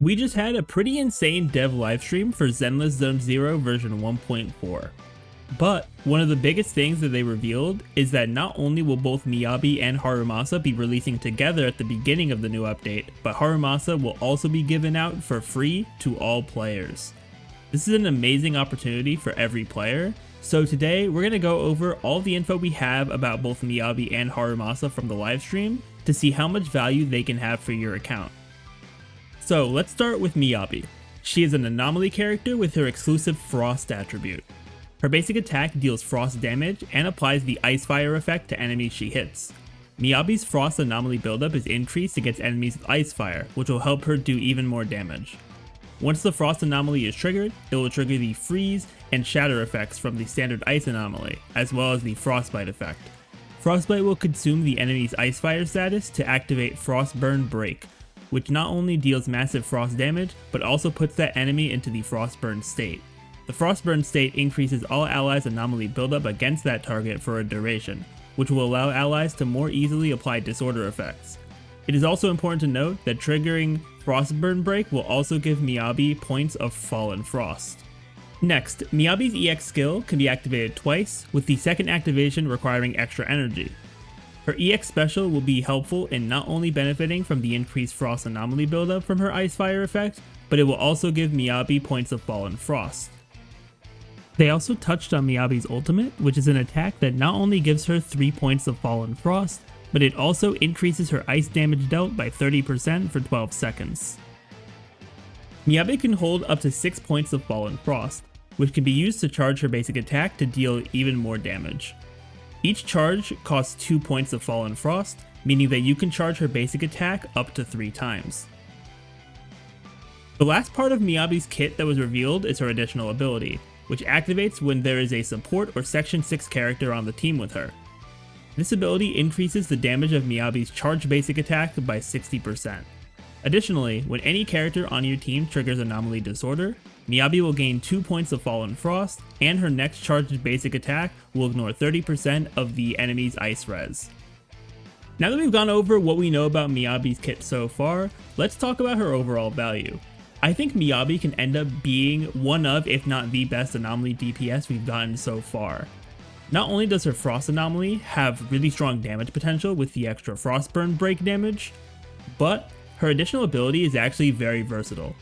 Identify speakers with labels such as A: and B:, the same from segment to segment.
A: We just had a pretty insane dev livestream for Zenless Zone Zero version 1.4. But one of the biggest things that they revealed is that not only will both Miyabi and Harumasa be releasing together at the beginning of the new update, but Harumasa will also be given out for free to all players. This is an amazing opportunity for every player, so today we're going to go over all the info we have about both Miyabi and Harumasa from the livestream to see how much value they can have for your account. So let's start with Miyabi. She is an anomaly character with her exclusive Frost attribute. Her basic attack deals frost damage and applies the ice fire effect to enemies she hits. Miyabi's frost anomaly buildup is increased against enemies with ice fire, which will help her do even more damage. Once the frost anomaly is triggered, it will trigger the freeze and shatter effects from the standard ice anomaly, as well as the frostbite effect. Frostbite will consume the enemy's ice fire status to activate Frostburn Break, which not only deals massive frost damage, but also puts that enemy into the Frostburn state. The Frostburn state increases all allies' anomaly buildup against that target for a duration, which will allow allies to more easily apply disorder effects. It is also important to note that triggering Frostburn Break will also give Miyabi points of Fallen Frost. Next, Miyabi's EX skill can be activated twice, with the second activation requiring extra energy. Her EX special will be helpful in not only benefiting from the increased frost anomaly buildup from her ice fire effect, but it will also give Miyabi points of Fallen Frost. They also touched on Miyabi's ultimate, which is an attack that not only gives her 3 points of Fallen Frost, but it also increases her ice damage dealt by 30% for 12 seconds. Miyabi can hold up to 6 points of Fallen Frost, which can be used to charge her basic attack to deal even more damage. Each charge costs 2 points of Fallen Frost, meaning that you can charge her basic attack up to 3 times. The last part of Miyabi's kit that was revealed is her additional ability, which activates when there is a support or Section 6 character on the team with her. This ability increases the damage of Miyabi's charged basic attack by 60%. Additionally, when any character on your team triggers Anomaly Disorder, Miyabi will gain 2 points of Fallen Frost, and her next charged basic attack will ignore 30% of the enemy's ice res. Now that we've gone over what we know about Miyabi's kit so far, let's talk about her overall value. I think Miyabi can end up being one of, if not the best anomaly DPS we've gotten so far. Not only does her Frost anomaly have really strong damage potential with the extra Frostburn Break damage, but her additional ability is actually very versatile.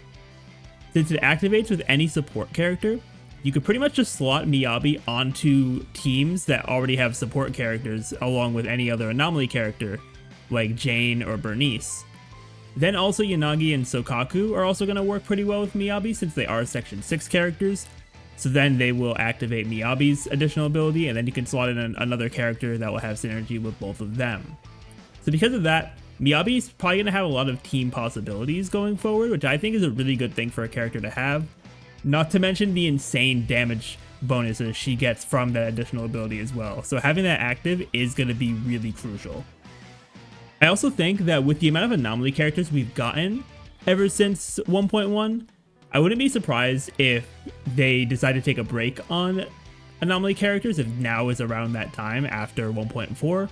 A: Since it activates with any support character, you could pretty much just slot Miyabi onto teams that already have support characters along with any other anomaly character, like Jane or Bernice. Then also Yanagi and Sokaku are also going to work pretty well with Miyabi since they are Section 6 characters, so then they will activate Miyabi's additional ability and then you can slot in another character that will have synergy with both of them. So because of that, Miyabi is probably going to have a lot of team possibilities going forward, which I think is a really good thing for a character to have. Not to mention the insane damage bonuses she gets from that additional ability as well. So having that active is going to be really crucial. I also think that with the amount of anomaly characters we've gotten ever since 1.1, I wouldn't be surprised if they decide to take a break on anomaly characters if now is around that time after 1.4.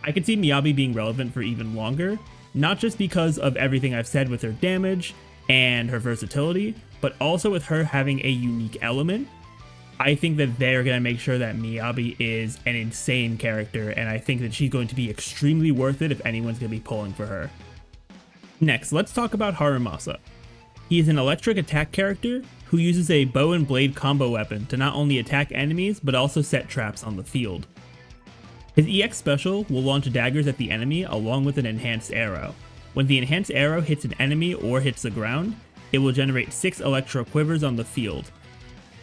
A: I could see Miyabi being relevant for even longer, not just because of everything I've said with her damage and her versatility, but also with her having a unique element. I think that they're going to make sure that Miyabi is an insane character, and I think that she's going to be extremely worth it if anyone's going to be pulling for her. Next, let's talk about Harumasa. He is an electric attack character who uses a bow and blade combo weapon to not only attack enemies, but also set traps on the field. His EX special will launch daggers at the enemy along with an enhanced arrow. When the enhanced arrow hits an enemy or hits the ground, it will generate 6 electro quivers on the field.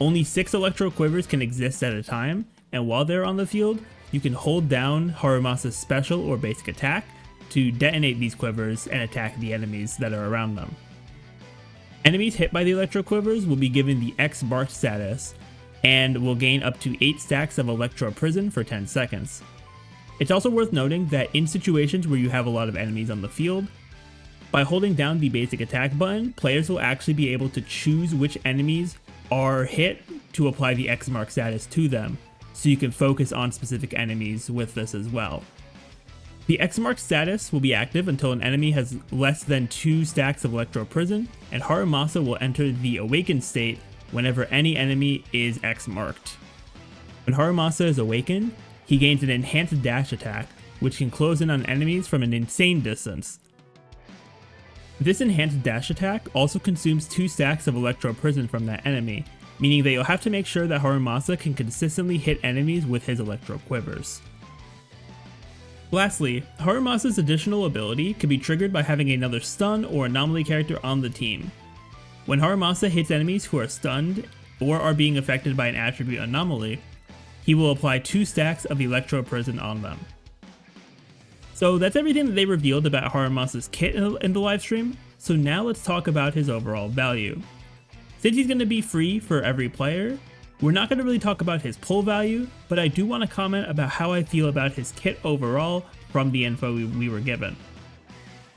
A: Only 6 electro quivers can exist at a time, and while they're on the field, you can hold down Harumasa's special or basic attack to detonate these quivers and attack the enemies that are around them. Enemies hit by the electro quivers will be given the X Bark status and will gain up to 8 stacks of Electro Prison for 10 seconds. It's also worth noting that in situations where you have a lot of enemies on the field, by holding down the basic attack button, players will actually be able to choose which enemies are hit to apply the X mark status to them, so you can focus on specific enemies with this as well. The X mark status will be active until an enemy has less than 2 stacks of Electro Prison, and Harumasa will enter the awakened state whenever any enemy is X marked. When Harumasa is awakened, he gains an enhanced dash attack, which can close in on enemies from an insane distance. This enhanced dash attack also consumes 2 stacks of Electro Prison from that enemy, meaning that you'll have to make sure that Harumasa can consistently hit enemies with his Electro Quivers. Lastly, Harumasa's additional ability can be triggered by having another stun or anomaly character on the team. When Harumasa hits enemies who are stunned or are being affected by an attribute anomaly, he will apply 2 stacks of Electro Prison on them. So that's everything that they revealed about Harumasa's kit in the livestream, so now let's talk about his overall value. Since he's going to be free for every player, we're not going to really talk about his pull value, but I do want to comment about how I feel about his kit overall from the info we were given.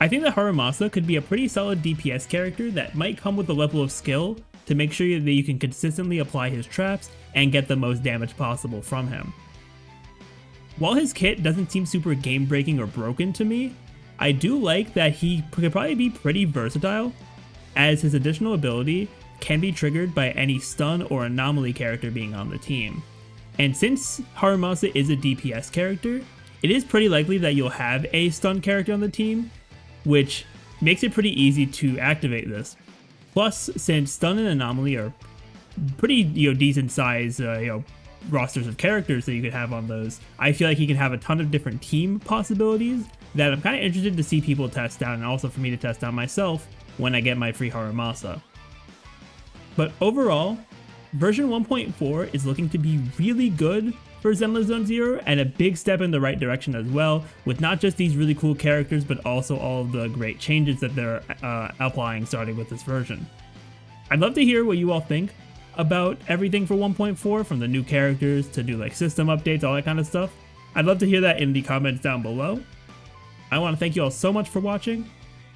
A: I think that Harumasa could be a pretty solid DPS character that might come with a level of skill to make sure that you can consistently apply his traps and get the most damage possible from him. While his kit doesn't seem super game breaking or broken to me, I do like that he could probably be pretty versatile, as his additional ability can be triggered by any stun or anomaly character being on the team. And since Harumasa is a DPS character, it is pretty likely that you'll have a stun character on the team, which makes it pretty easy to activate this. Plus, since stun and anomaly are pretty decent size rosters of characters that you could have on those, I feel like he can have a ton of different team possibilities that I'm kind of interested to see people test out, and also for me to test out myself when I get my free Harumasa. But overall, version 1.4 is looking to be really good for Zenless Zone Zero, and a big step in the right direction as well, with not just these really cool characters, but also all of the great changes that they're applying starting with this version. I'd love to hear what you all think about everything for 1.4, from the new characters to new system updates, all that kind of stuff. I'd love to hear that in the comments down below. I want to thank you all so much for watching,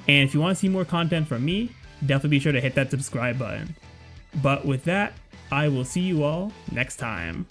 A: and if you want to see more content from me, definitely be sure to hit that subscribe button. But with that, I will see you all next time.